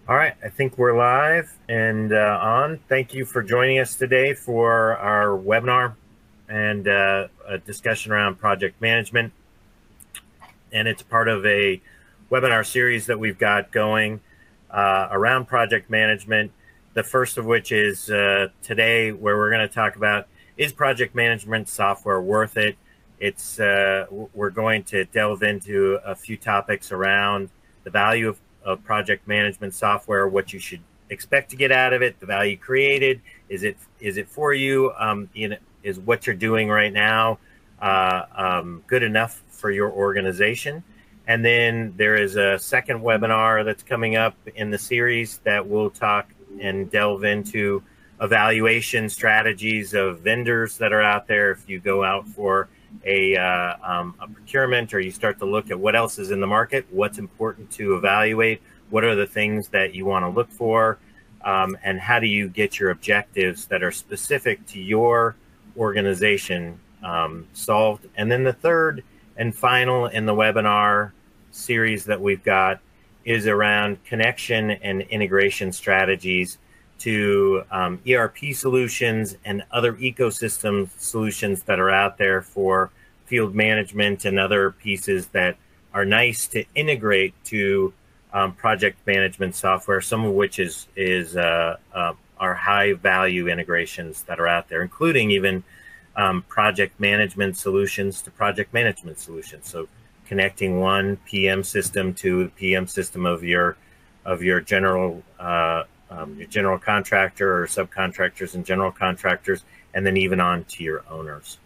All right, I think we're live and on. Thank you for joining us today for our webinar and a discussion around project management. And it's part of a webinar series that we've got going around project management. The first of which is today, where we're going to talk about, is project management software worth it? We're going to delve into a few topics around the value of project management software, what you should expect to get out of it, the value created, is it for you, is what you're doing right now good enough for your organization? And then there is a second webinar that's coming up in the series that will talk and delve into evaluation strategies of vendors that are out there. If you go out for a procurement, or you start to look at what else is in the market, what's important to evaluate, what are the things that you want to look for, and how do you get your objectives that are specific to your organization solved. And then the third and final in the webinar series that we've got is around connection and integration strategies to ERP solutions and other ecosystem solutions that are out there for field management and other pieces that are nice to integrate to project management software, some of which are high value integrations that are out there, including even project management solutions to project management solutions. So connecting one PM system to the PM system of your general contractor or subcontractors and general contractors, and then even on to your owners.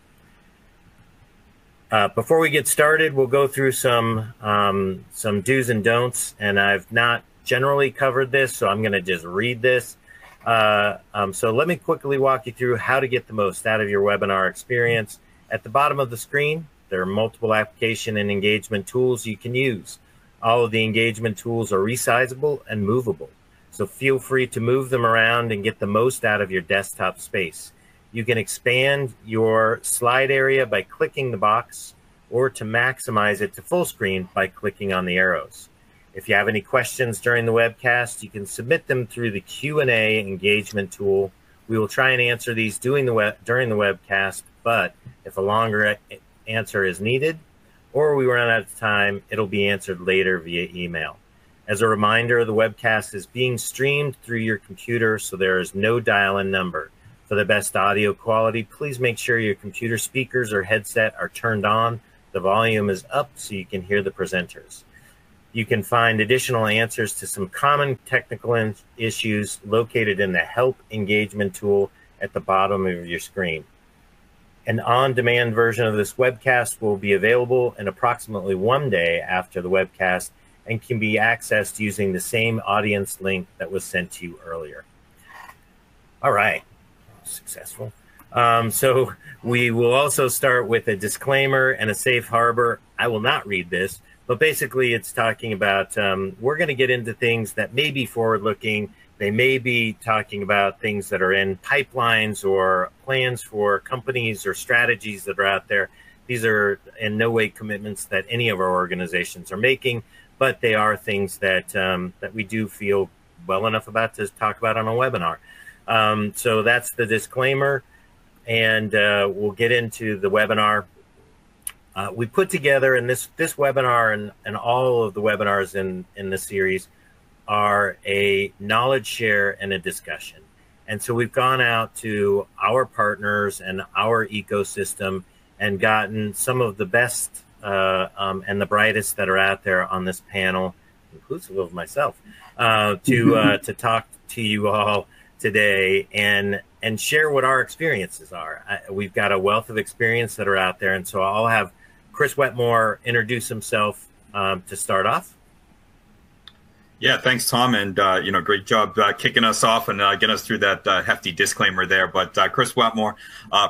Before we get started, we'll go through some do's and don'ts, and I've not generally covered this, so I'm going to just read this. So let me quickly walk you through how to get the most out of your webinar experience. At the bottom of the screen, there are multiple application and engagement tools you can use. All of the engagement tools are resizable and movable, so feel free to move them around and get the most out of your desktop space. You can expand your slide area by clicking the box, or to maximize it to full screen by clicking on the arrows. If you have any questions during the webcast, you can submit them through the Q&A engagement tool. We will try and answer these during the webcast, but if a longer answer is needed or we run out of time, it'll be answered later via email. As a reminder, the webcast is being streamed through your computer, so there is no dial-in number. For the best audio quality, please make sure your computer speakers or headset are turned on, the volume is up so you can hear the presenters. You can find additional answers to some common technical issues located in the Help Engagement tool at the bottom of your screen. An on-demand version of this webcast will be available in approximately 1 day after the webcast and can be accessed using the same audience link that was sent to you earlier. All right, successful. So we will also start with a disclaimer and a safe harbor. I will not read this, but basically it's talking about, we're going to get into things that may be forward-looking. They may be talking about things that are in pipelines or plans for companies or strategies that are out there. These are in no way commitments that any of our organizations are making, but they are things that that we do feel well enough about to talk about on a webinar. So that's the disclaimer, and we'll get into the webinar. We put together, in this webinar and all of the webinars in the series are a knowledge share and a discussion. And so we've gone out to our partners and our ecosystem and gotten some of the best and the brightest that are out there on this panel, inclusive of myself, to talk to you all today and share what our experiences are. We've got a wealth of experience that are out there, and so I'll have Chris Wetmore introduce himself to start off. Yeah, thanks, Tom, and great job kicking us off and getting us through that hefty disclaimer there. But Chris Wetmore,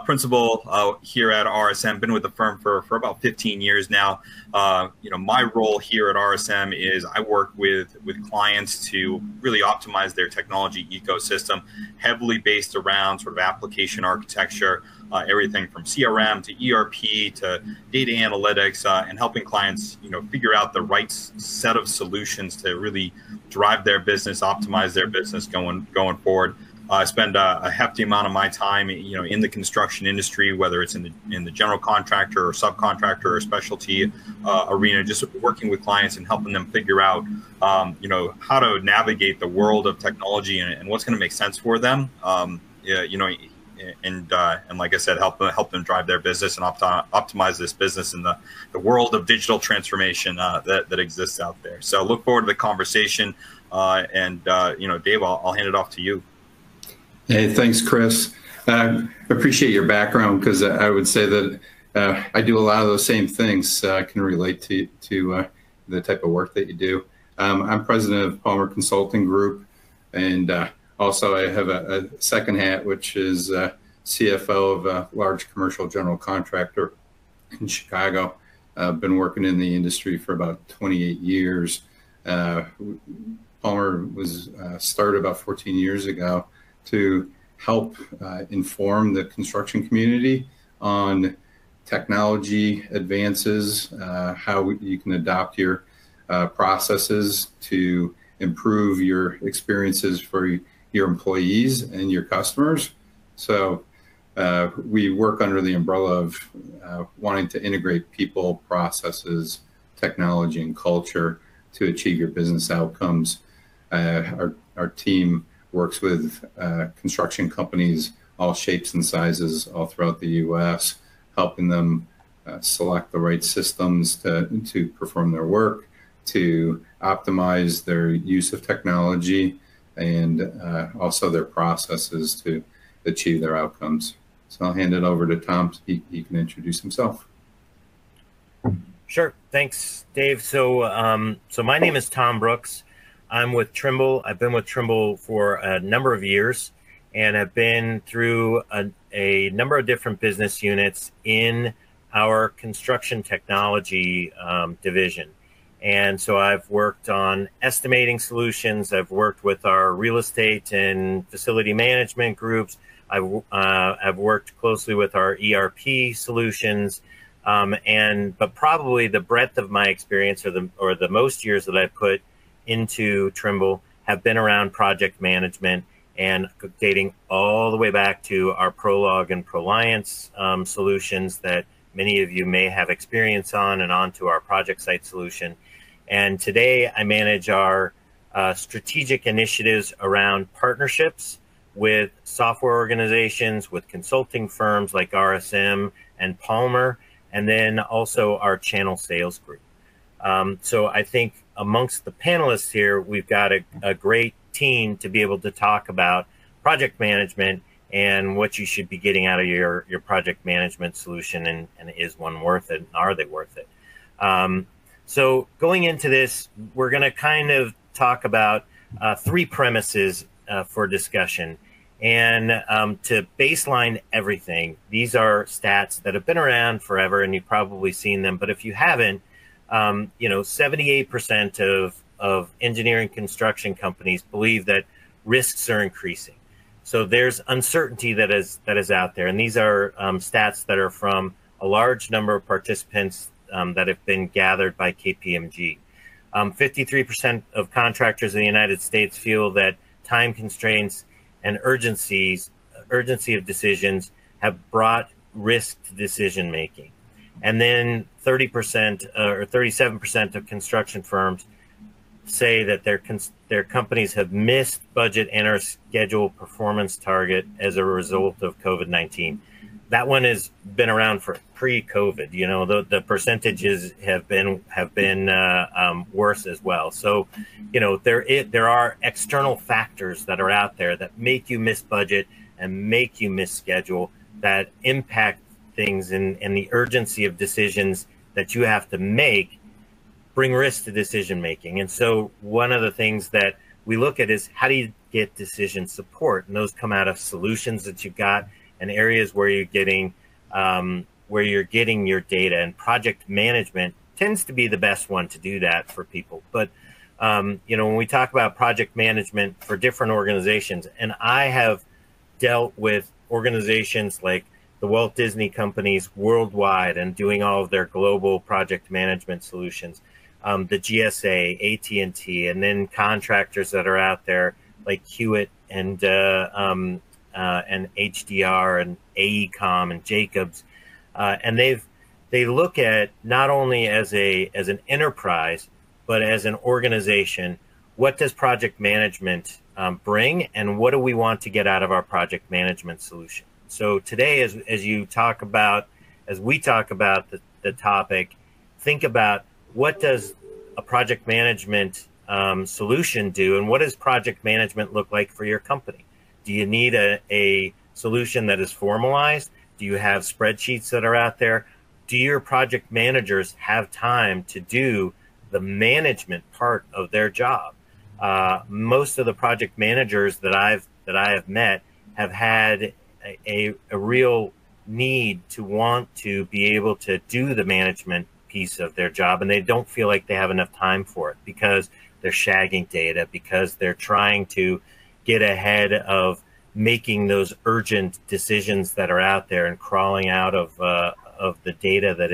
principal here at RSM, been with the firm for about 15 years now. My role here at RSM is I work with clients to really optimize their technology ecosystem, heavily based around sort of application architecture, everything from CRM to ERP to data analytics, and helping clients, figure out the right set of solutions to really drive their business, optimize their business going forward. I spend a hefty amount of my time, in the construction industry, whether it's in the general contractor or subcontractor or specialty arena, just working with clients and helping them figure out, how to navigate the world of technology and what's going to make sense for them. And like I said, help them drive their business and optimize this business in the world of digital transformation that exists out there. So look forward to the conversation. Dave, I'll hand it off to you. Hey, thanks, Chris. Appreciate your background, because I would say that I do a lot of those same things. I can relate to the type of work that you do. I'm president of Palmer Consulting Group, and also I have a second hat, which is CFO of a large commercial general contractor in Chicago. I've been working in the industry for about 28 years. Palmer was started about 14 years ago to help inform the construction community on technology advances, how you can adopt your processes to improve your experiences for your employees and your customers. So we work under the umbrella of wanting to integrate people, processes, technology, and culture to achieve your business outcomes. Our team works with construction companies, all shapes and sizes, all throughout the U.S., helping them select the right systems to perform their work, to optimize their use of technology, and also their processes to achieve their outcomes. So I'll hand it over to Tom so he can introduce himself. Sure. Thanks, Dave. So my name is Tom Brooks. I'm with Trimble. I've been with Trimble for a number of years, and I've been through a number of different business units in our construction technology division. And so I've worked on estimating solutions. I've worked with our real estate and facility management groups. I've worked closely with our ERP solutions. But probably the breadth of my experience, or the most years that I put into Trimble, have been around project management, and dating all the way back to our Prolog and Proliance solutions that many of you may have experience on, and onto our ProjectSight solution. And today I manage our strategic initiatives around partnerships with software organizations, with consulting firms like RSM and Palmer, and then also our channel sales group. So I think amongst the panelists here, we've got a great team to be able to talk about project management and what you should be getting out of your project management solution, and is one worth it, and are they worth it? So going into this, we're going to kind of talk about three premises for discussion. And to baseline everything, these are stats that have been around forever, and you've probably seen them. But if you haven't, 78% of engineering construction companies believe that risks are increasing. So there's uncertainty that is out there. And these are stats that are from a large number of participants that have been gathered by KPMG. 53% of contractors in the United States feel that time constraints and urgency of decisions have brought risk to decision making. And then 30% or 37% of construction firms say that their companies have missed budget and or schedule performance target as a result of COVID-19. That one has been around for pre-COVID. The percentages have been worse as well. So, there are external factors that are out there that make you miss budget and make you miss schedule, that impact things, and the urgency of decisions that you have to make bring risk to decision making. And so one of the things that we look at is, how do you get decision support? And those come out of solutions that you've got, and areas where you're getting your data. And project management tends to be the best one to do that for people. But when we talk about project management for different organizations, and I have dealt with organizations like the Walt Disney companies worldwide and doing all of their global project management solutions, the GSA, AT&T, and then contractors that are out there like Hewitt and HDR and AECOM and Jacobs, and they look at not only as an enterprise but as an organization. What does project management bring, and what do we want to get out of our project management solution? So today, as we talk about the topic, think about what does a project management solution do, and what does project management look like for your company? Do you need a solution that is formalized? Do you have spreadsheets that are out there? Do your project managers have time to do the management part of their job? Most of the project managers that I have met have had a real need to want to be able to do the management piece of their job, and they don't feel like they have enough time for it because they're shagging data, because they're trying to get ahead of making those urgent decisions that are out there and crawling out of the data that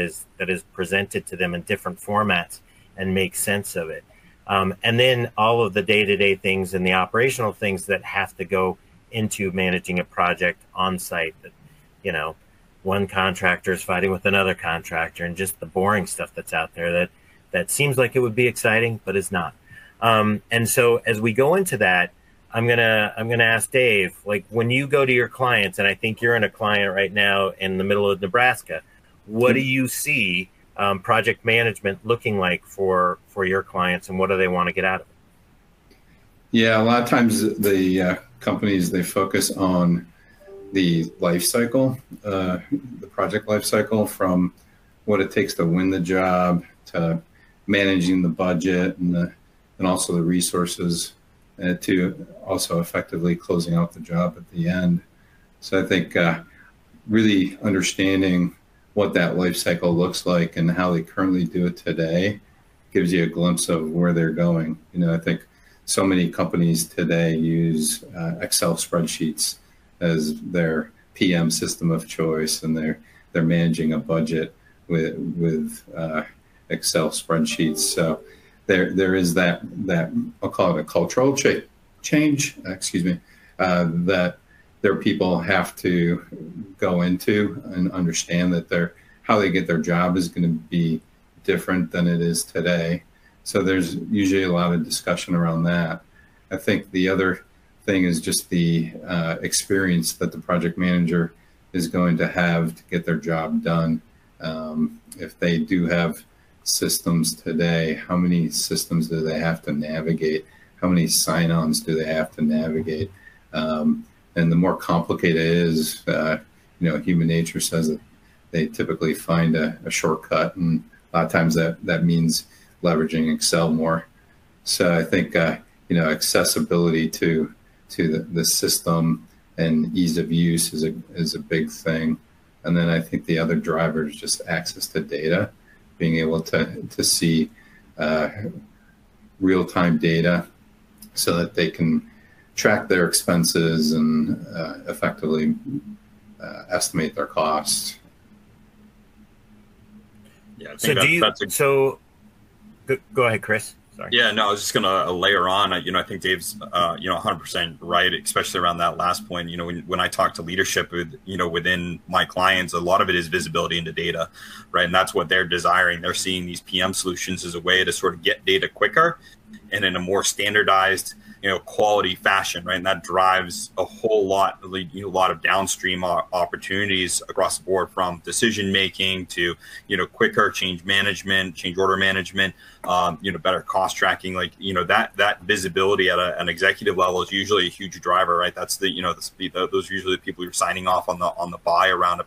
is presented to them in different formats and make sense of it. And then all of the day-to-day things and the operational things that have to go into managing a project on site, that, you know, one contractor is fighting with another contractor, and just the boring stuff that's out there that seems like it would be exciting, but is not. And so as we go into that, I'm gonna ask Dave, like, when you go to your clients, and I think you're in a client right now in the middle of Nebraska, what do you see project management looking like for your clients, and what do they want to get out of it? Yeah, a lot of times the companies, they focus on the life cycle, the project life cycle, from what it takes to win the job to managing the budget and also the resources to also effectively closing out the job at the end. So I think really understanding what that life cycle looks like and how they currently do it today gives you a glimpse of where they're going. You know, I think so many companies today use Excel spreadsheets as their PM system of choice, and they're managing a budget with Excel spreadsheets. So there is that I'll call it a cultural change. That their people have to go into and understand that how they get their job is going to be different than it is today. So there's usually a lot of discussion around that. I think the other thing is just the experience that the project manager is going to have to get their job done. If they do have systems today, how many systems do they have to navigate? How many sign-ons do they have to navigate? And the more complicated it is, human nature says that they typically find a shortcut, and a lot of times that means leveraging Excel more. So I think accessibility to the system and ease of use is a big thing. And then I think the other driver is just access to data, being able to see real-time data so that they can track their expenses and effectively estimate their costs. Yeah, I think so go ahead, Chris. Sorry. Yeah, no, I was just going to layer on. I think Dave's 100% right, especially around that last point. When I talk to leadership within my clients, a lot of it is visibility into data, right? And that's what they're desiring. They're seeing these PM solutions as a way to sort of get data quicker and in a more standardized, quality fashion, right? And that drives a whole lot, a lot of downstream opportunities across the board, from decision making to, quicker change management, change order management, better cost tracking. That visibility at an executive level is usually a huge driver, right? That's those are usually the people who are signing off on the buy around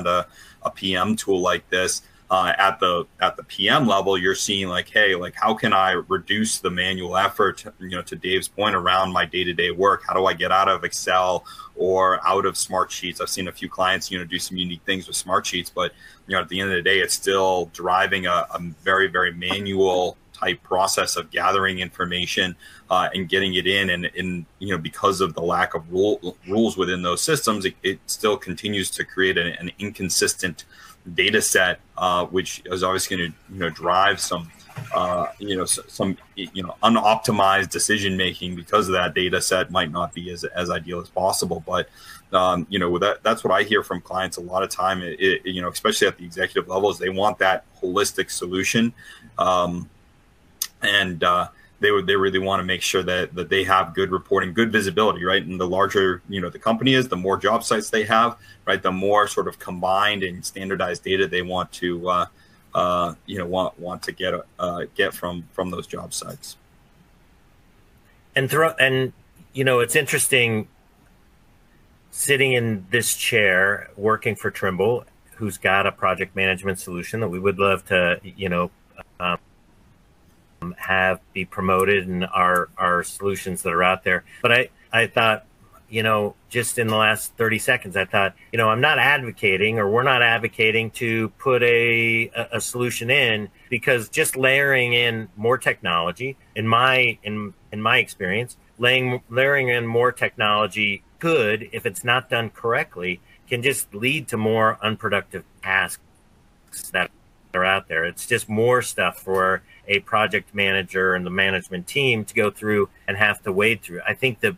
a PM tool like this. At the PM level, you're seeing hey, how can I reduce the manual effort, to Dave's point around my day-to-day work? How do I get out of Excel or out of smart sheets? I've seen a few clients, do some unique things with smart sheets, but, at the end of the day, it's still driving a very, very manual type process of gathering information and getting it in. And because of the lack of rules within those systems, it still continues to create an inconsistent data set, which is obviously going to drive some unoptimized decision making, because of that data set might not be as ideal as possible. But that's what I hear from clients a lot of time. Especially at the executive levels, they want that holistic solution, and they really want to make sure that they have good reporting, good visibility, right? And the larger the company is, the more job sites they have, right? The more sort of combined and standardized data they want to want to get from those job sites. And it's interesting sitting in this chair working for Trimble, who's got a project management solution that we would love to have be promoted in our solutions that are out there. But I thought, just in the last 30 seconds, I thought, I'm not advocating, or we're not advocating to put a solution in, because just layering in more technology, in my experience, layering in more technology could, if it's not done correctly, can just lead to more unproductive tasks that are out there. It's just more stuff for a project manager and the management team to go through and have to wade through. I think the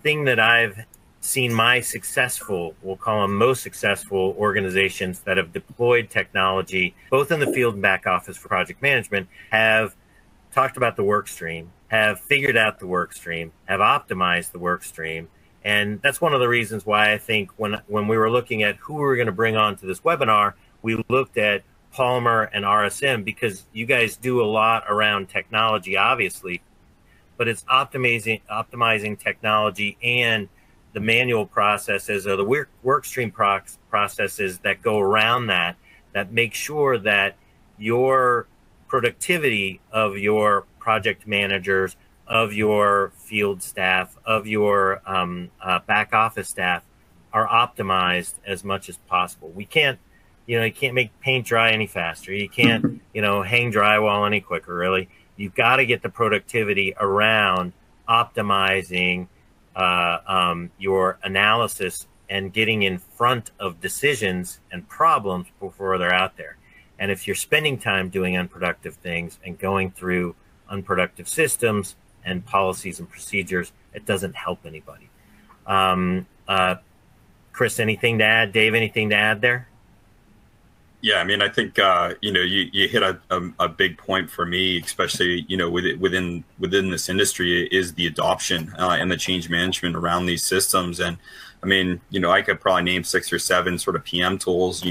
thing that I've seen my successful, we'll call them most successful organizations that have deployed technology, both in the field and back office for project management, have talked about the work stream, have figured out the work stream, have optimized the work stream. And that's one of the reasons why I think when we were looking at who we were going to bring on to this webinar, we looked at Palmer and RSM, because you guys do a lot around technology, obviously, but it's optimizing technology and the manual processes, or the work stream processes that go around that make sure that your productivity of your project managers, of your field staff, of your back office staff are optimized as much as possible. We can't, you can't make paint dry any faster. You can't, hang drywall any quicker, really. You've got to get the productivity around optimizing your analysis and getting in front of decisions and problems before they're out there. And if you're spending time doing unproductive things and going through unproductive systems and policies and procedures, it doesn't help anybody. Chris, anything to add? Dave, anything to add there? Yeah, I mean, I think you hit a big point for me, especially within this industry, is the adoption and the change management around these systems. And I mean, I could probably name 6 or 7 sort of PM tools.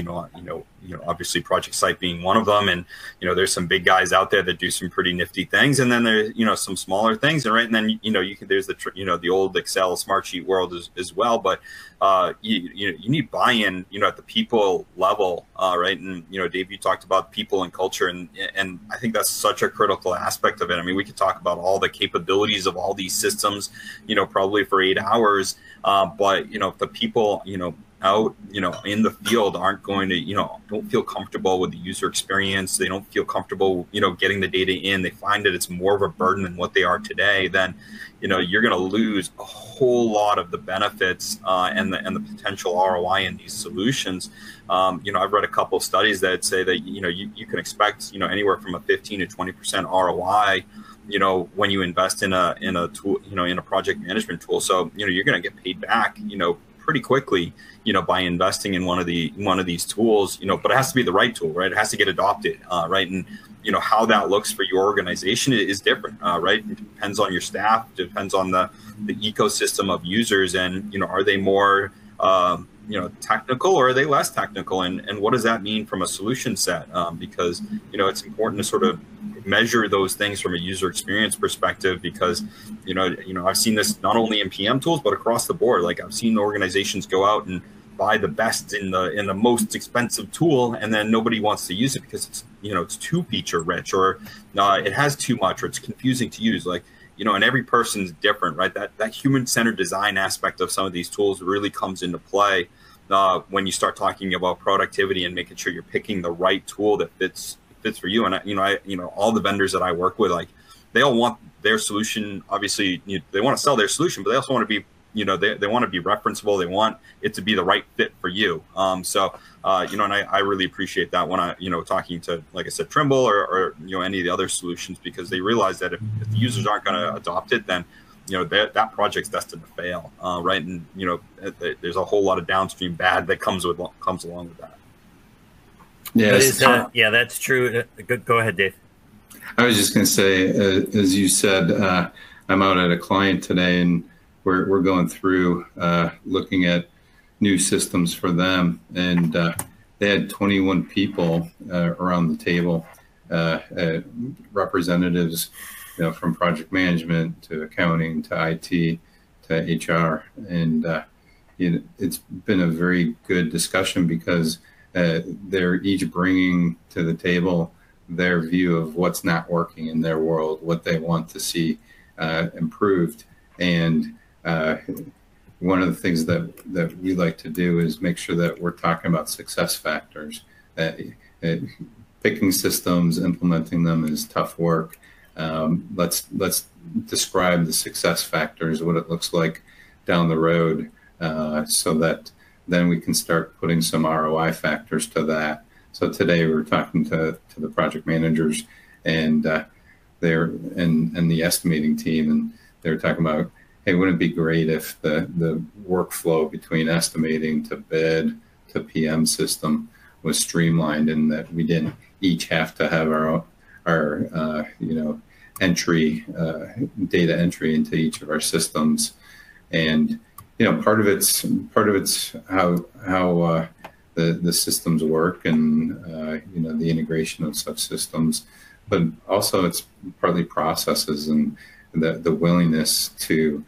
Obviously ProjectSight being one of them, and there's some big guys out there that do some pretty nifty things, and then there's some smaller things, and then there's the old Excel Smartsheet world as well. But you need buy-in at the people level, right? And Dave, you talked about people and culture, and I think that's such a critical aspect of it. I mean, we could talk about all the capabilities of all these systems, probably for 8 hours, but if the people out in the field aren't going to don't feel comfortable with the user experience, they don't feel comfortable getting the data in, they find that it's more of a burden than what they are today, then you're going to lose a whole lot of the benefits and the potential ROI in these solutions. I've read a couple of studies that say that you can expect anywhere from a 15 to 20% ROI when you invest in a tool, in a project management tool. So you're going to get paid back pretty quickly by investing in one of these tools, but it has to be the right tool, right? It has to get adopted, right? And how that looks for your organization is different, right? It depends on your staff, depends on the ecosystem of users, and are they more technical, or are they less technical, and what does that mean from a solution set? Because it's important to sort of measure those things from a user experience perspective, because I've seen this not only in PM tools but across the board. Like, I've seen organizations go out and buy the best in the most expensive tool, and then nobody wants to use it because it's too feature rich, or it has too much, or it's confusing to use. Like, and every person's different, right? That human-centered design aspect of some of these tools really comes into play when you start talking about productivity and making sure you're picking the right tool that fits fits for you. And all the vendors that I work with, like, they all want their solution. Obviously, they want to sell their solution, but they also want to be, they want to be referenceable. They want it to be the right fit for you. And I really appreciate that when I, talking to, like I said, Trimble or any of the other solutions, because they realize that if the users aren't going to adopt it, then that project's destined to fail, right? And there's a whole lot of downstream bad that comes along with that. Yeah, that's true. Go ahead, Dave. I was just going to say, as you said, I'm out at a client today, and we're going through looking at new systems for them, and they had 21 people around the table, representatives, from project management to accounting to IT to HR, and it's been a very good discussion because they're each bringing to the table their view of what's not working in their world, what they want to see improved. And one of the things that we like to do is make sure that we're talking about success factors. Picking systems, implementing them is tough work. Let's describe the success factors, what it looks like down the road, so that then we can start putting some ROI factors to that. So today we're talking to the project managers and the estimating team, and they're talking about, hey, wouldn't it be great if the workflow between estimating to bid to PM system was streamlined, and that we didn't each have to have our entry, data entry into each of our systems. And part of it's how the systems work, and the integration of such systems, but also it's partly processes and the willingness to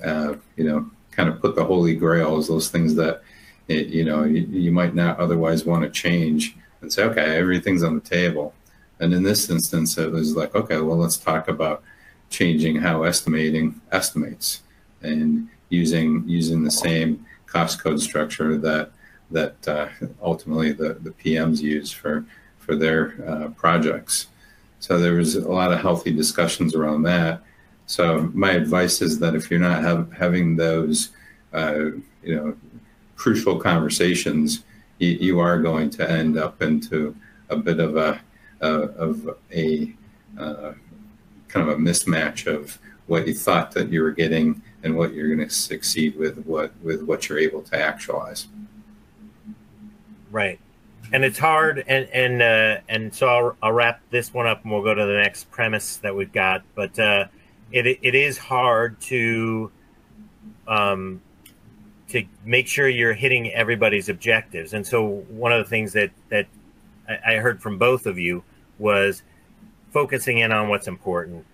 kind of put the holy grails, those things that you might not otherwise want to change, and say, okay, everything's on the table. And in this instance, it was like, okay, well, let's talk about changing how estimating estimates, and using the same cost code structure that ultimately the PMs use for their projects. So there was a lot of healthy discussions around that. So my advice is that if you're not having those crucial conversations, you are going to end up into a bit of a kind of a mismatch of what you thought that you were getting and what you're going to succeed with what you're able to actualize. Right. And it's hard, and so I'll wrap this one up and we'll go to the next premise that we've got. But it is hard to make sure you're hitting everybody's objectives. And so one of the things that I heard from both of you was focusing in on what's important,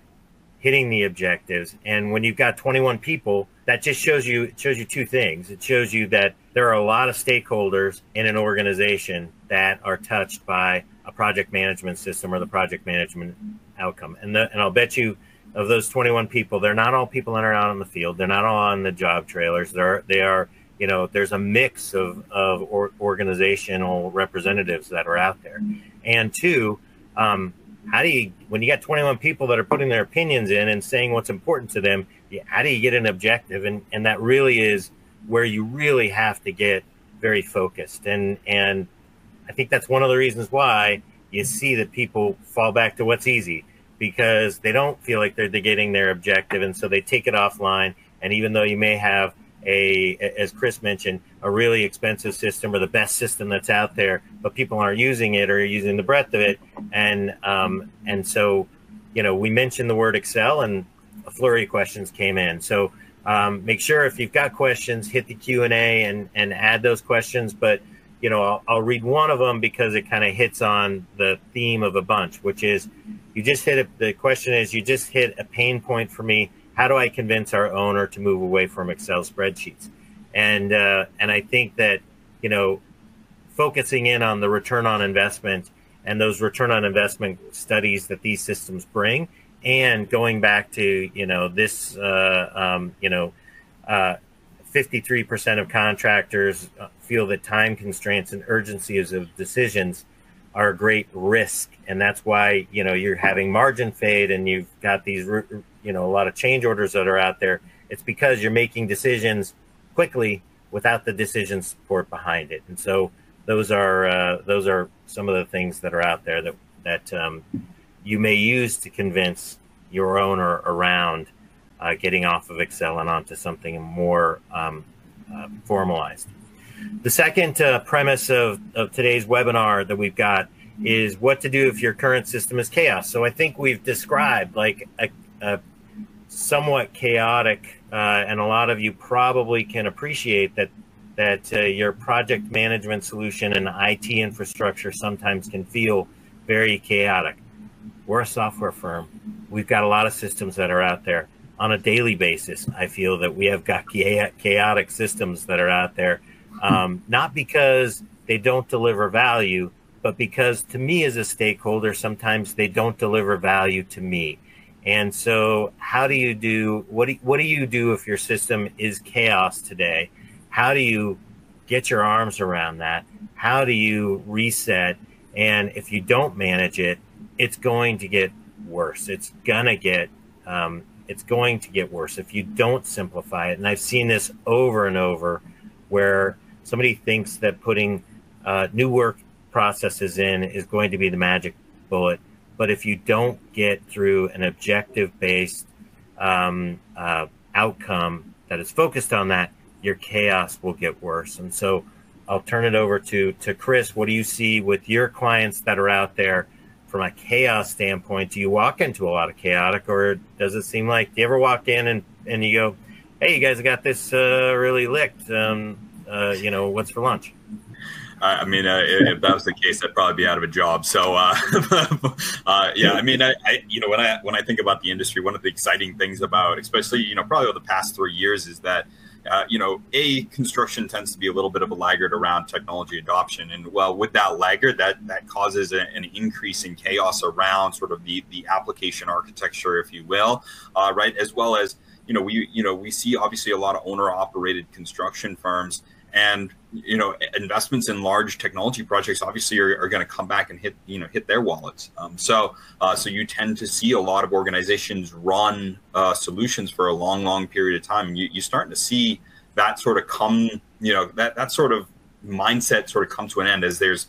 hitting the objectives. And when you've got 21 people, that just shows you two things. It shows you that there are a lot of stakeholders in an organization that are touched by a project management system or the project management outcome. And I'll bet you, of those 21 people, they're not all people that are out in the field. They're not all on the job trailers. They are, there's a mix of organizational representatives that are out there. And two, how do you, when you got 21 people that are putting their opinions in and saying what's important to them, how do you get an objective? And that really is where you really have to get very focused. And I think that's one of the reasons why you see that people fall back to what's easy, because they don't feel like they're getting their objective. And so they take it offline. And even though you may have as Chris mentioned, a really expensive system or the best system that's out there, but people aren't using it or using the breadth of it. And so, we mentioned the word Excel and a flurry of questions came in. So make sure if you've got questions, hit the Q&A and add those questions. But, I'll read one of them because it kind of hits on the theme of a bunch, which is the question is, you just hit a pain point for me. How do I convince our owner to move away from Excel spreadsheets? And I think that, focusing in on the return on investment and those return on investment studies that these systems bring, and going back to, this, 53% of contractors feel that time constraints and urgency of decisions are a great risk, and that's why you're having margin fade, and you've got these a lot of change orders that are out there. It's because you're making decisions quickly without the decision support behind it. And so those are some of the things that are out there that you may use to convince your owner around getting off of Excel and onto something more formalized. The second premise of today's webinar that we've got is what to do if your current system is chaos. So I think we've described like a somewhat chaotic, and a lot of you probably can appreciate that your project management solution and IT infrastructure sometimes can feel very chaotic. We're a software firm. We've got a lot of systems that are out there. On a daily basis, I feel that we have got chaotic systems that are out there. Not because they don't deliver value, but because to me as a stakeholder, sometimes they don't deliver value to me. And so how do you do, what do you do if your system is chaos today? How do you get your arms around that? How do you reset? And if you don't manage it, it's going to get worse. It's going to get worse if you don't simplify it. And I've seen this over and over where somebody thinks that putting new work processes in is going to be the magic bullet. But if you don't get through an objective-based outcome that is focused on that, your chaos will get worse. And so I'll turn it over to Chris. What do you see with your clients that are out there from a chaos standpoint? Do you walk into a lot of chaotic, or does it seem like, do you ever walk in and you go, hey, you guys got this really licked, what's for lunch? I mean, if that was the case, I'd probably be out of a job. So, yeah, I mean, when I think about the industry, one of the exciting things about, especially, probably over the past 3 years, is that, construction tends to be a little bit of a laggard around technology adoption. And well, with that laggard, that causes an increase in chaos around sort of the application architecture, if you will, right? As well as, we see obviously a lot of owner operated construction firms, and investments in large technology projects obviously are going to come back and hit their wallets. So you tend to see a lot of organizations run solutions for a long period of time. You're starting to see that sort of come, that sort of mindset sort of come to an end as there's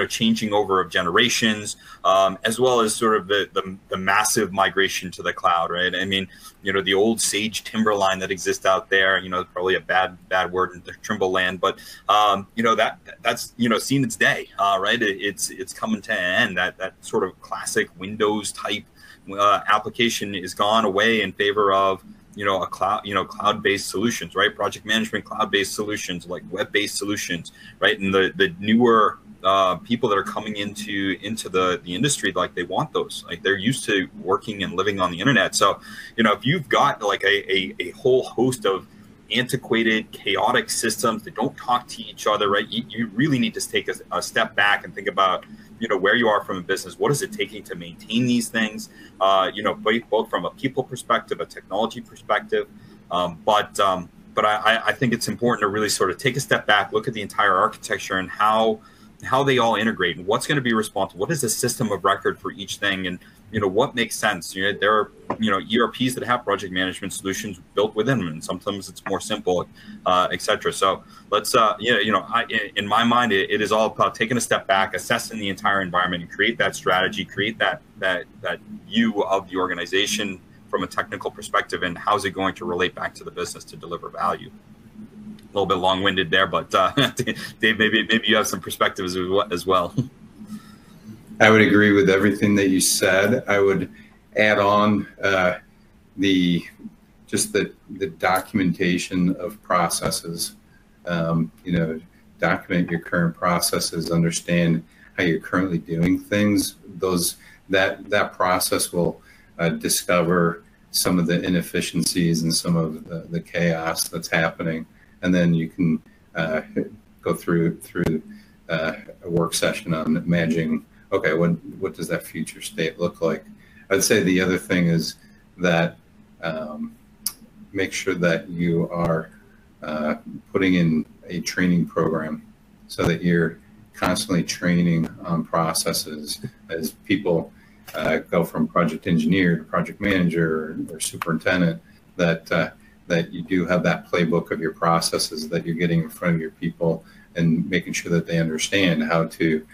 changing over of generations, as well as sort of the massive migration to the cloud, right? I mean, the old sage timberline that exists out there, probably a bad word in the Trimble land, but that's seen its day, right? It's coming to an end. That sort of classic Windows type application is gone away in favor of a cloud-based solutions, right? Project management, cloud-based solutions, like web-based solutions, right? And the newer people that are coming into the industry, like they want those, like they're used to working and living on the internet. So, if you've got like a whole host of antiquated, chaotic systems that don't talk to each other, right? You really need to take a step back and think about, where you are from a business. What is it taking to maintain these things? Both from a people perspective, a technology perspective. But I think it's important to really sort of take a step back, look at the entire architecture and how they all integrate and what's going to be responsible. What is the system of record for each thing? And, what makes sense? There are, ERPs that have project management solutions built within them, and sometimes it's more simple, et cetera. So let's, in my mind, it is all about taking a step back, assessing the entire environment, and create that strategy, create that view of the organization from a technical perspective, and how's it going to relate back to the business to deliver value. A little bit long-winded there, but Dave, maybe you have some perspectives as well. I would agree with everything that you said. I would add on the documentation of processes. Document your current processes, understand how you're currently doing things. That process will discover some of the inefficiencies and some of the chaos that's happening, and then you can go through a work session on managing. Okay, what does that future state look like? I'd say the other thing is that make sure that you are putting in a training program so that you're constantly training on processes as people go from project engineer to project manager or superintendent, that you do have that playbook of your processes that you're getting in front of your people and making sure that they understand how to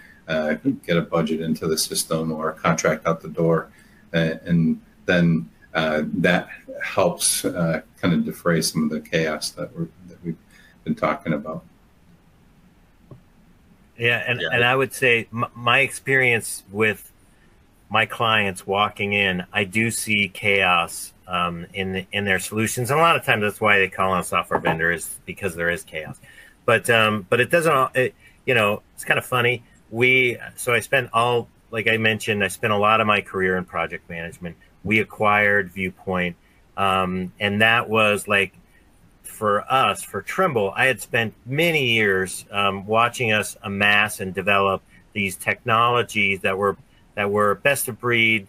get a budget into the system or a contract out the door. And then that helps kind of defray some of the chaos that we've been talking about. Yeah, and I would say my experience with my clients walking in, I do see chaos in their solutions, and a lot of times that's why they call on a software vendor, is because there is chaos. But it doesn't. You know, it's kind of funny. So I spent like I mentioned, I spent a lot of my career in project management. We acquired Viewpoint, and that was like, for us, for Trimble, I had spent many years watching us amass and develop these technologies that were best of breed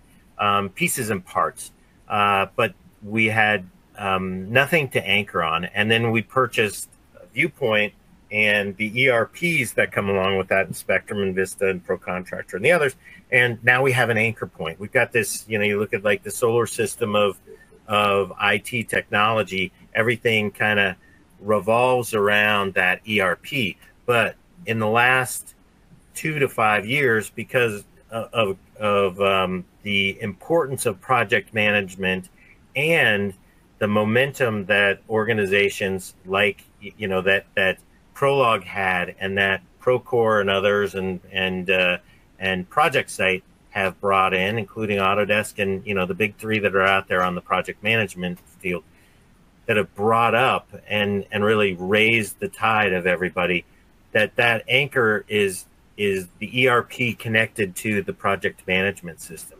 pieces and parts, but we had nothing to anchor on. And then we purchased Viewpoint and the ERPs that come along with that, Spectrum and Vista and ProContractor and the others. And now we have an anchor point. We've got this, you know, you look at like the solar system of IT technology, everything kind of revolves around that ERP. But in the last 2 to 5 years, because of the importance of project management and the momentum that organizations like, you know, that Prolog had, and that Procore and others and ProjectSight have brought in, including Autodesk and, you know, the big three that are out there on the project management field, that have brought up and really raised the tide of everybody, that anchor is the ERP connected to the project management system.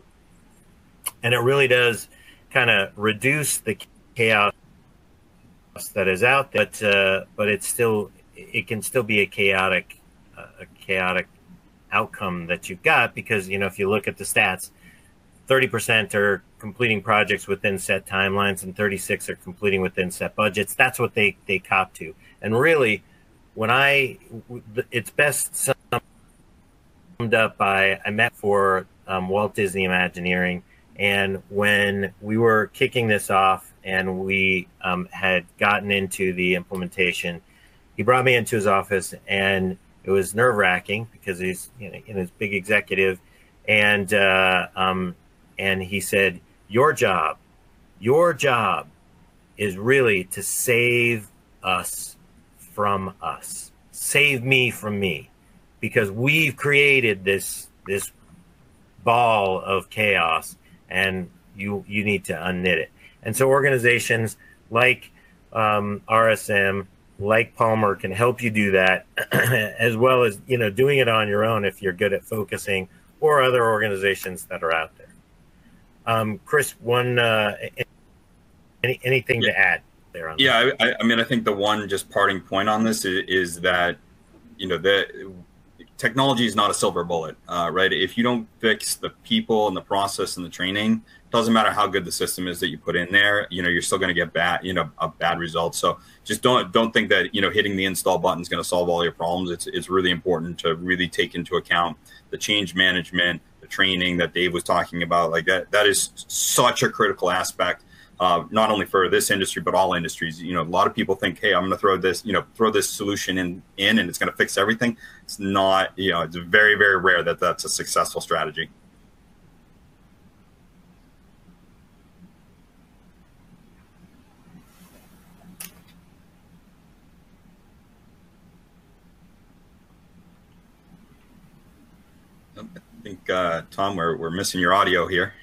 And it really does kind of reduce the chaos that is out there, but it can still be a chaotic outcome that you've got, because, you know, if you look at the stats, 30% are completing projects within set timelines and 36 are completing within set budgets. That's what they cop to. And really, it's best summed up by, I met for Walt Disney Imagineering, and when we were kicking this off and we had gotten into the implementation, he brought me into his office, and it was nerve-wracking because he's, you know, his big executive, and he said, your job is really to save us from us, save me from me, because we've created this ball of chaos, and you need to unknit it. And so organizations like RSM, like Palmer, can help you do that, as well as, you know, doing it on your own if you're good at focusing, or other organizations that are out there. Chris, anything to add there on that? I mean, I think the one just parting point on this is that, you know, the technology is not a silver bullet, right? If you don't fix the people and the process and the training, doesn't matter how good the system is that you put in there, you know, you're still going to get a bad result. So just don't think that, you know, hitting the install button is going to solve all your problems. It's really important to really take into account the change management, the training that Dave was talking about. Like that is such a critical aspect, not only for this industry, but all industries. You know, a lot of people think, hey, I'm going to throw this solution in and it's going to fix everything. It's not, you know, it's very, very rare that that's a successful strategy. I think, Tom, we're missing your audio here.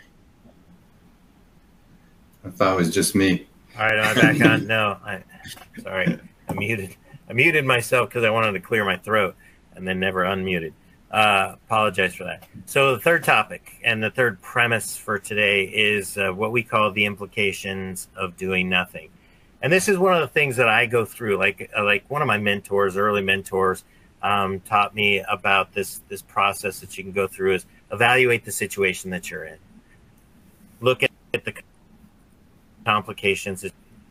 I thought it was just me. All right, I'm back on. No, sorry, I muted myself because I wanted to clear my throat, and then never unmuted. Apologize for that. So the third topic and the third premise for today is what we call the implications of doing nothing. And this is one of the things that I go through. Like one of my mentors, early mentors, taught me about this process that you can go through is evaluate the situation that you're in. Look at the complications.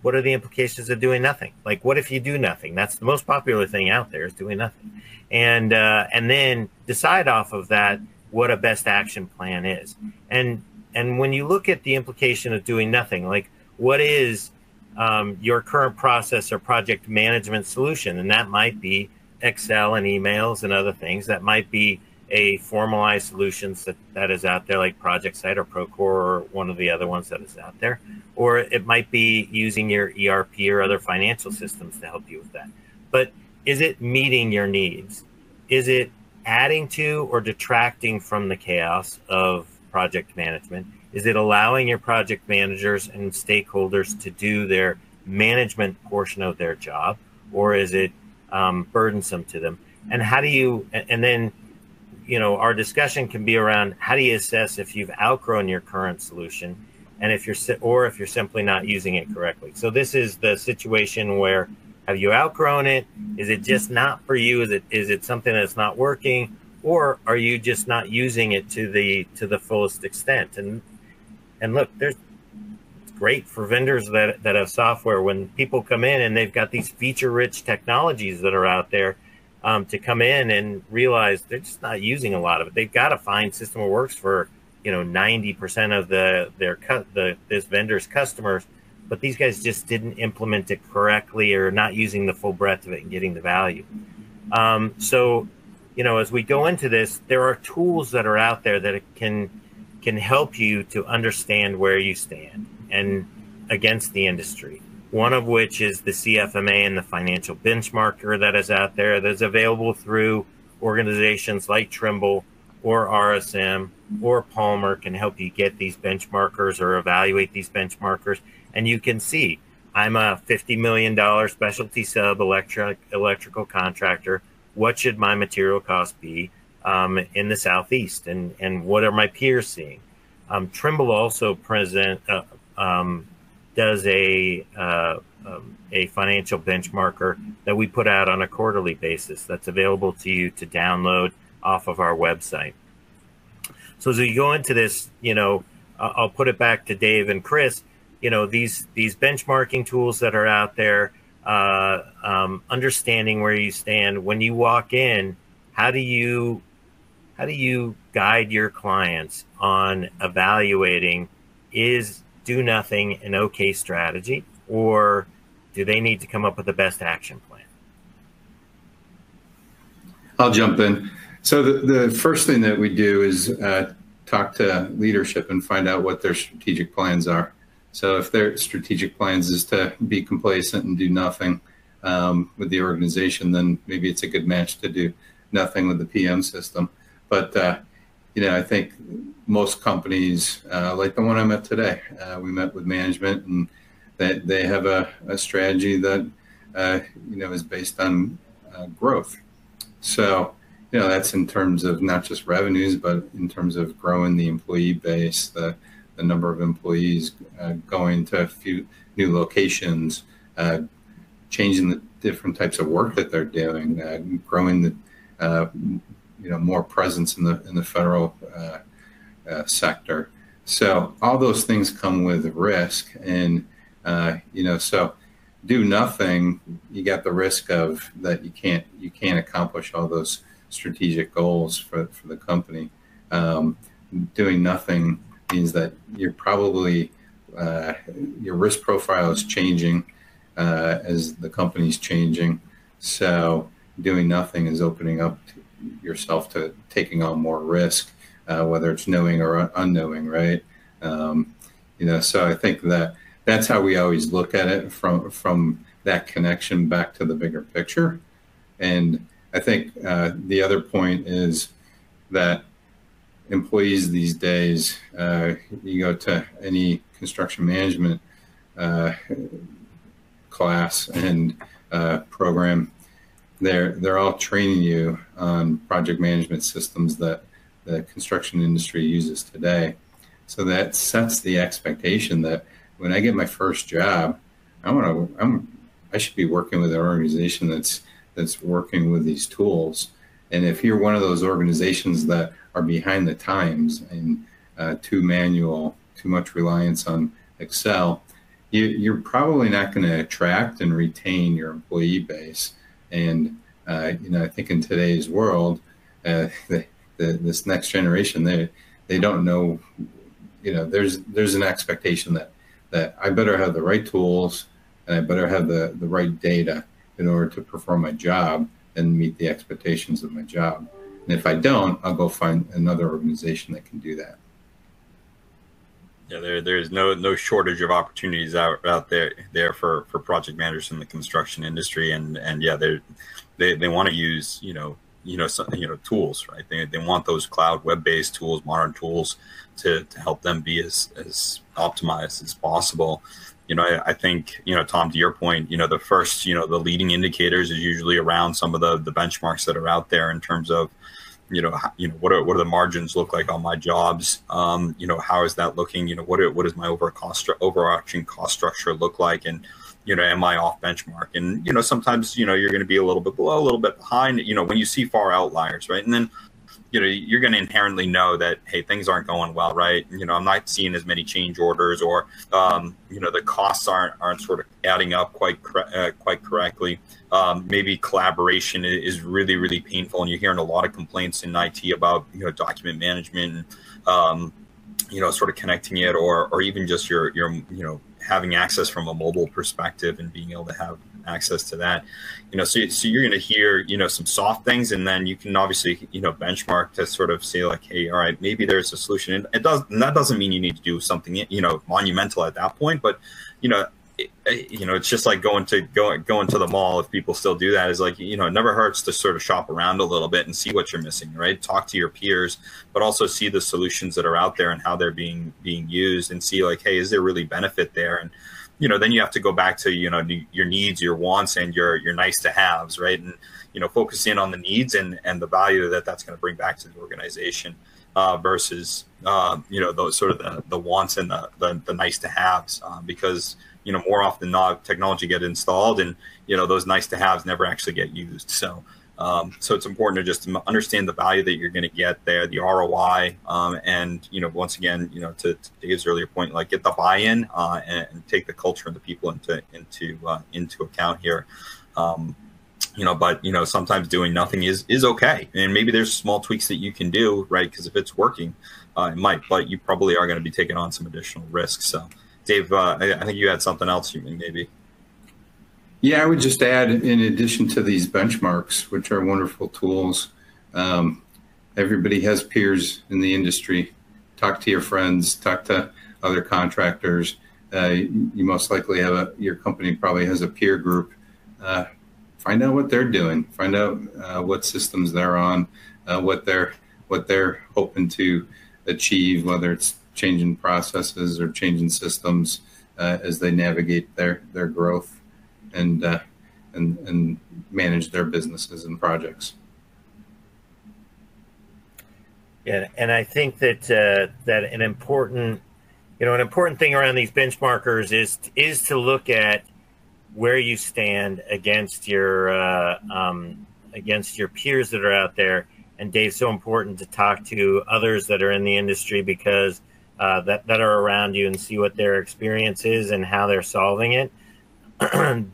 what are the implications of doing nothing? Like, what if you do nothing? That's the most popular thing out there, is doing nothing. And then decide off of that what a best action plan is. And when you look at the implication of doing nothing, like, what is your current process or project management solution? And that might be Excel and emails and other things. That might be a formalized solutions that is out there, like ProjectSight or Procore or one of the other ones that is out there. Or it might be using your ERP or other financial systems to help you with that. But is it meeting your needs? Is it adding to or detracting from the chaos of project management? Is it allowing your project managers and stakeholders to do their management portion of their job? Or is it burdensome to them? And how do you, and then, you know, our discussion can be around how do you assess if you've outgrown your current solution, and if you're simply not using it correctly. So this is the situation where, have you outgrown it? Is it just not for you? Is it something that's not working, or are you just not using it to the fullest extent? And look, it's great for vendors that have software, when people come in and they've got these feature-rich technologies that are out there, to come in and realize they're just not using a lot of it. They've got to find system that works for, you know, 90% of this vendor's customers, but these guys just didn't implement it correctly, or not using the full breadth of it and getting the value. So, you know, as we go into this, there are tools that are out there that can help you to understand where you stand and against the industry. One of which is the CFMA and the financial benchmarker that is out there, that's available through organizations like Trimble or RSM or Palmer, can help you get these benchmarkers or evaluate these benchmarkers. And you can see, I'm a $50 million specialty sub electrical contractor. What should my material cost be in the Southeast? And what are my peers seeing? Trimble also does a financial benchmarker that we put out on a quarterly basis that's available to you to download off of our website. So as we go into this, you know, I'll put it back to Dave and Chris. You know, these benchmarking tools that are out there, understanding where you stand when you walk in. How do you guide your clients on evaluating, is do nothing an okay strategy, or do they need to come up with the best action plan? I'll jump in. So the first thing that we do is talk to leadership and find out what their strategic plans are. So if their strategic plans is to be complacent and do nothing with the organization, then maybe it's a good match to do nothing with the PM system. But you know, I think most companies, like the one I met today, we met with management, and they have a strategy that you know, is based on growth. So, you know, that's in terms of not just revenues, but in terms of growing the employee base, the number of employees, going to a few new locations, changing the different types of work that they're doing, growing the you know, more presence in the federal sector. So all those things come with risk, and you know, so do nothing, you got the risk of that you can't accomplish all those strategic goals for the company. Doing nothing means that you're probably your risk profile is changing as the company's changing. So doing nothing is opening up yourself to taking on more risk, whether it's knowing or unknowing, right? You know, so I think that's how we always look at it, from that connection back to the bigger picture. And I think the other point is that employees these days, you go to any construction management class and program, they're all training you on project management systems that the construction industry uses today. So that sets the expectation that when I get my first job, I should be working with an organization that's working with these tools. And if you're one of those organizations that are behind the times and too manual, too much reliance on Excel, you're probably not going to attract and retain your employee base. And I think in today's world, this next generation, they don't know. There's an expectation that I better have the right tools and I better have the right data in order to perform my job and meet the expectations of my job. And if I don't, I'll go find another organization that can do that. Yeah, there's no shortage of opportunities out there for project managers in the construction industry, and yeah, they want to use tools, right? They want those cloud web-based tools, modern tools to help them be as optimized as possible. I think, Tom, to your point, the first, the leading indicators is usually around some of the benchmarks that are out there in terms of, what do the margins look like on my jobs? How is that looking? What does my overarching cost structure look like? And, am I off benchmark? And, sometimes, you're going to be a little bit below, a little bit behind, when you see far outliers, right? And then, you're going to inherently know that, hey, things aren't going well, right? I'm not seeing as many change orders, or, the costs aren't sort of adding up quite correctly. Maybe collaboration is really, really painful, and you're hearing a lot of complaints in IT about, document management, and, sort of connecting it, or even just your having access from a mobile perspective and being able to have access to that, so you're going to hear, some soft things, and then you can obviously, benchmark to sort of say like, hey, all right, maybe there's a solution. And that doesn't mean you need to do something, monumental at that point, but, it's just like going to the mall. If people still do that, is like, it never hurts to sort of shop around a little bit and see what you're missing, right? Talk to your peers, but also see the solutions that are out there and how they're being used, and see like, hey, is there really benefit there? And, then you have to go back to, your needs, your wants, and your nice to haves, right? And, focus in on the needs and the value that's going to bring back to the organization, versus, those sort of the wants and the nice to haves, because, more often than not, technology get installed, and, those nice to haves never actually get used. So it's important to just understand the value that you're going to get there, the ROI, and, once again, to Dave's earlier point, like, get the buy-in, and take the culture and the people into account here. But, sometimes doing nothing is okay. And maybe there's small tweaks that you can do, right? Because if it's working, it might, but you probably are going to be taking on some additional risks. So, Dave, I think you had something else maybe. Yeah, I would just add, in addition to these benchmarks, which are wonderful tools, everybody has peers in the industry. Talk to your friends, talk to other contractors. You most likely have your company probably has a peer group. Find out what they're doing. Find out what systems they're on, what they're hoping to achieve, whether it's changing processes or changing systems as they navigate their growth and manage their businesses and projects. Yeah, and I think that that an important thing around these benchmarkers is to look at where you stand against your peers that are out there. And Dave's so important to talk to others that are in the industry, because that are around you, and see what their experience is and how they're solving it.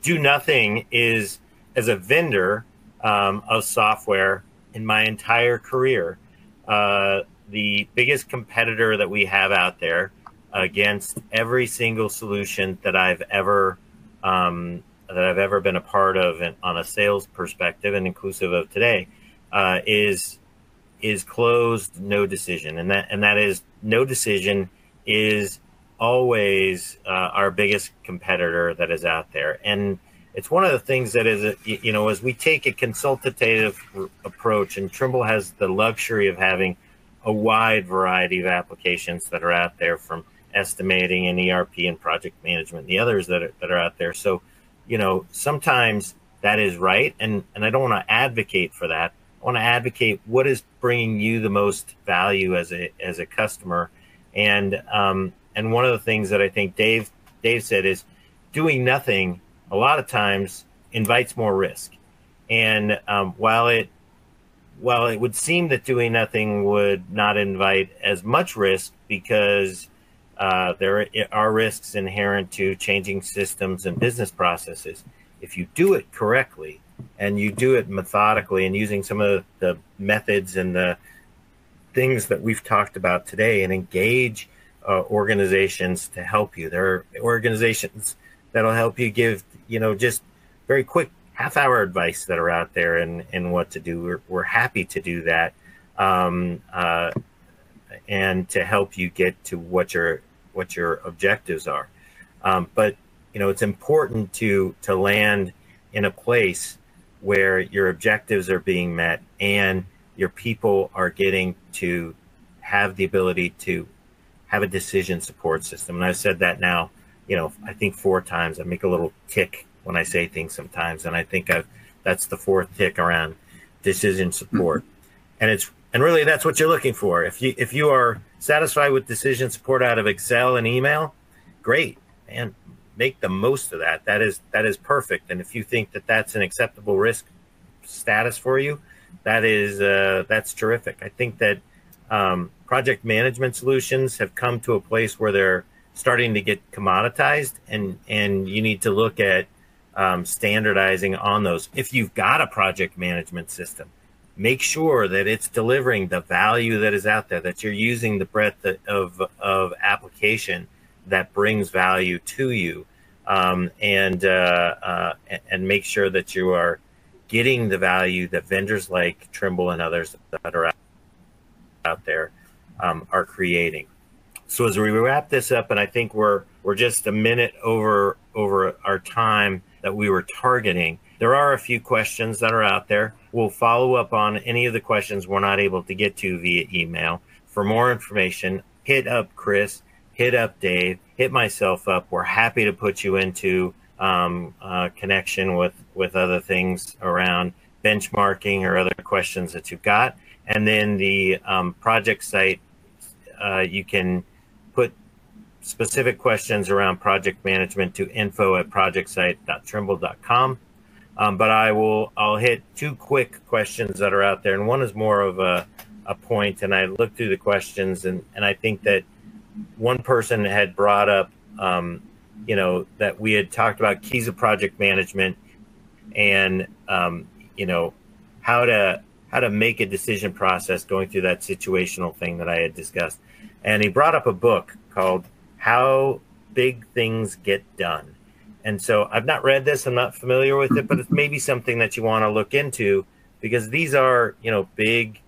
Do nothing is, as a vendor of software in my entire career, the biggest competitor that we have out there against every single solution that I've ever been a part of, and on a sales perspective, and inclusive of today, is closed no decision, and that is, no decision is always our biggest competitor that is out there. And it's one of the things that is, as we take a consultative approach, and Trimble has the luxury of having a wide variety of applications that are out there, from estimating and ERP and project management, and the others that are out there. So, sometimes that is right, and I don't want to advocate for that. I want to advocate what is bringing you the most value as a customer. And one of the things that I think Dave said is, doing nothing a lot of times invites more risk. And while it would seem that doing nothing would not invite as much risk, because there are risks inherent to changing systems and business processes. If you do it correctly and you do it methodically and using some of the methods and the things that we've talked about today and engage organizations to help you. There are organizations that'll help you give, just very quick half-hour advice that are out there and what to do. We're happy to do that, and to help you get to what your objectives are. But it's important to land in a place where your objectives are being met and your people are getting to have the ability to have a decision support system. And I've said that now, I think 4 times. I make a little tick when I say things sometimes, and I think that's the 4th tick around decision support. And really that's what you're looking for. If you are satisfied with decision support out of Excel and email, great, man. Make the most of that. That is perfect. And if you think that that's an acceptable risk status for you, that's terrific. I think that project management solutions have come to a place where they're starting to get commoditized, and you need to look at standardizing on those. If you've got a project management system, make sure that it's delivering the value that is out there, that you're using the breadth of application that brings value to you, and make sure that you are getting the value that vendors like Trimble and others that are out there are creating. So as we wrap this up, and I think we're just a minute over our time that we were targeting, there are a few questions that are out there. We'll follow up on any of the questions we're not able to get to via email. For more information, hit up Chris, hit up Dave, hit myself up. We're happy to put you into connection with other things around benchmarking or other questions that you've got. And then the ProjectSight, you can put specific questions around project management to info@projectsight.trimble.com. But I'll hit 2 quick questions that are out there, and one is more of a point. And I looked through the questions, and I think that one person had brought up, that we had talked about keys of project management and how to make a decision process going through that situational thing that I had discussed. And he brought up a book called How Big Things Get Done. And so I've not read this, I'm not familiar with it, but it's maybe something that you want to look into, because these are, big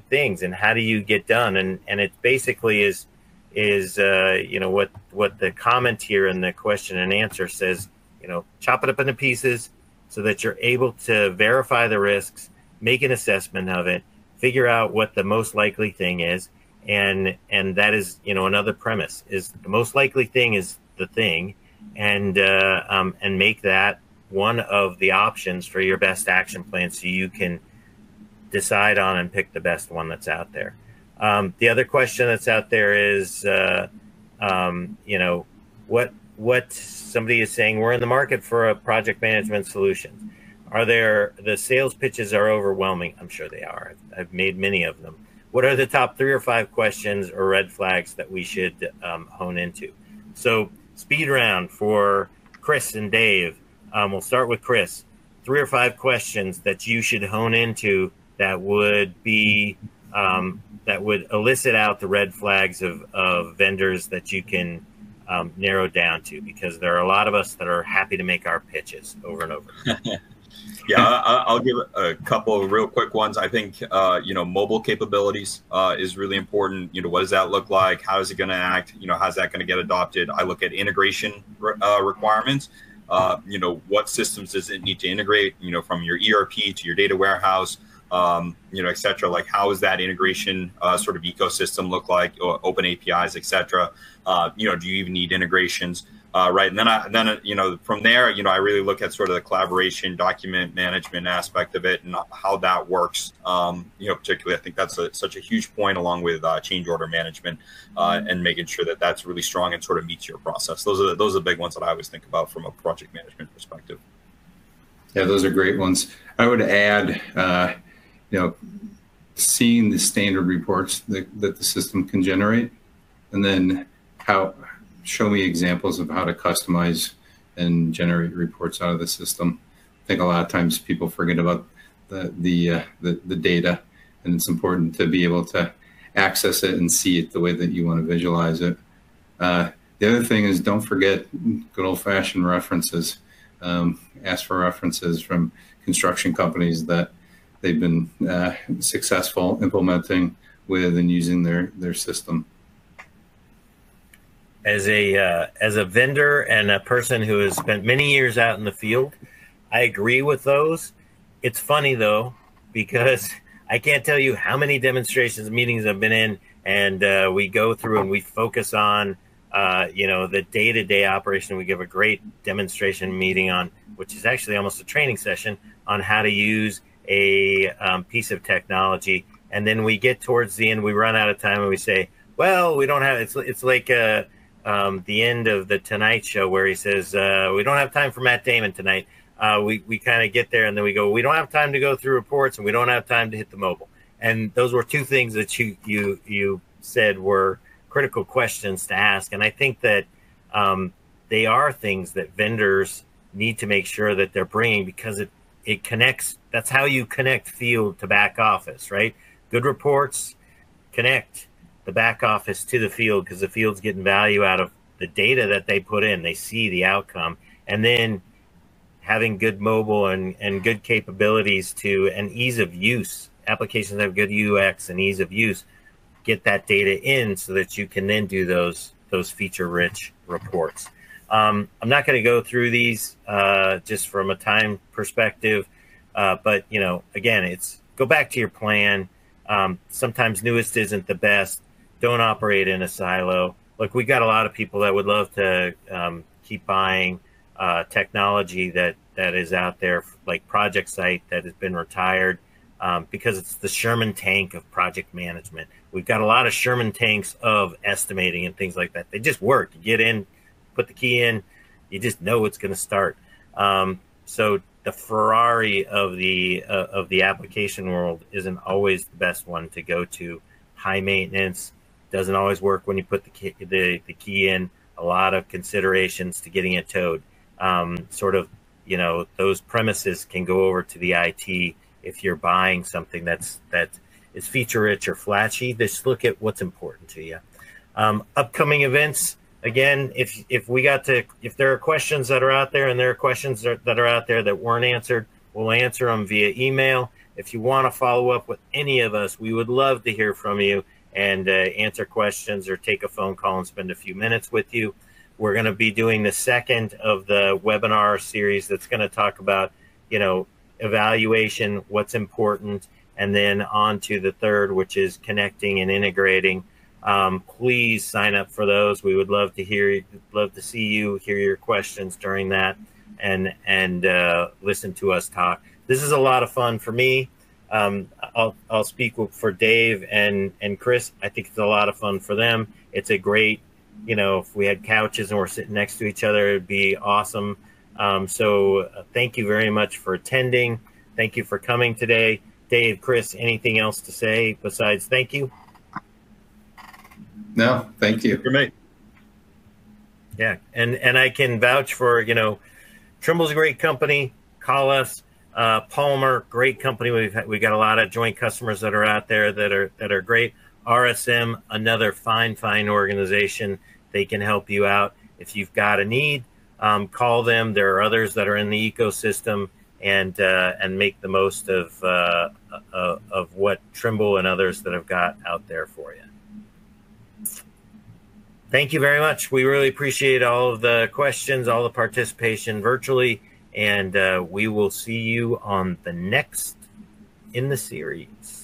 things, and how do you get done? And it basically is what the comment here in the question and answer says, chop it up into pieces so that you're able to verify the risks, make an assessment of it, figure out what the most likely thing is. And that is, another premise is the most likely thing is the thing, and make that one of the options for your best action plan so you can decide on and pick the best one that's out there. The other question that's out there is, what somebody is saying, we're in the market for a project management solution. The sales pitches are overwhelming? I'm sure they are. I've made many of them. What are the top 3 or 5 questions or red flags that we should hone into? So speed round for Chris and Dave. We'll start with Chris. 3 or 5 questions that you should hone into that would be that would elicit out the red flags of vendors that you can narrow down to, because there are a lot of us that are happy to make our pitches over and over. Yeah, I'll give a couple of real quick ones. I think, mobile capabilities is really important. What does that look like? How is it going to act? How's that going to get adopted? I look at integration requirements. What systems does it need to integrate, from your ERP to your data warehouse, et cetera. Like, how is that integration sort of ecosystem look like, open APIs, et cetera? Do you even need integrations? Right. And then from there, I really look at sort of the collaboration, document management aspect of it and how that works. Particularly, I think that's such a huge point, along with change order management and making sure that that's really strong and sort of meets your process. Those are the big ones that I always think about from a project management perspective. Yeah, those are great ones. I would add, seeing the standard reports that the system can generate, and then show me examples of how to customize and generate reports out of the system. I think a lot of times people forget about the data, and it's important to be able to access it and see it the way that you want to visualize it. The other thing is, don't forget good old-fashioned references. Ask for references from construction companies that they've been successful implementing with and using their system. As a vendor and a person who has spent many years out in the field, I agree with those. It's funny though, because I can't tell you how many demonstrations meetings I've been in, and we go through and we focus on the day-to-day operation. We give a great demonstration meeting on, which is actually almost a training session on how to use a piece of technology. And then we get towards the end, we run out of time and we say, well, we don't have, it's like the end of the Tonight Show where he says, we don't have time for Matt Damon tonight. We kind of get there and then we go, we don't have time to go through reports and we don't have time to hit the mobile. And those were two things that you said were critical questions to ask. And I think that they are things that vendors need to make sure that they're bringing, because it connects. That's how you connect field to back office, right? Good reports connect the back office to the field, because the field's getting value out of the data that they put in. They see the outcome. And then having good mobile and good capabilities and ease of use, applications that have good UX and ease of use, get that data in so that you can then do those feature-rich reports. I'm not going to go through these just from a time perspective, but again, it's go back to your plan. Sometimes newest isn't the best. Don't operate in a silo. Look, we got a lot of people that would love to keep buying technology that is out there, like ProjectSight, that has been retired because it's the Sherman tank of project management. We've got a lot of Sherman tanks of estimating and things like that. They just work. You get in, put the key in, you just know it's going to start. So the Ferrari of the application world isn't always the best one to go to. High maintenance, doesn't always work when you put the key in. A lot of considerations to getting it towed. Those premises can go over to the IT if you're buying something that is feature rich or flashy. Just look at what's important to you. Upcoming events. Again, if there are questions that are out there and there are questions that are out there that weren't answered, we'll answer them via email. If you want to follow up with any of us, we would love to hear from you and answer questions or take a phone call and spend a few minutes with you. We're going to be doing the second of the webinar series that's going to talk about, evaluation, what's important, and then on to the third, which is connecting and integrating. Please sign up for those. We would love to see you, hear your questions during that, and listen to us talk. This is a lot of fun for me. I'll speak for Dave and Chris. I think it's a lot of fun for them. It's a great, if we had couches and we're sitting next to each other, it'd be awesome. So thank you very much for attending. Thank you for coming today. Dave, Chris, anything else to say besides thank you? No, thank you. For me. Yeah, and I can vouch for, Trimble's a great company. Call us. Palmer, great company. We've got a lot of joint customers that are out there that are great. RSM, another fine organization. They can help you out if you've got a need. Call them. There are others that are in the ecosystem, and make the most of what Trimble and others that have got out there for you. Thank you very much. We really appreciate all of the questions, all the participation virtually, and we will see you on the next in the series.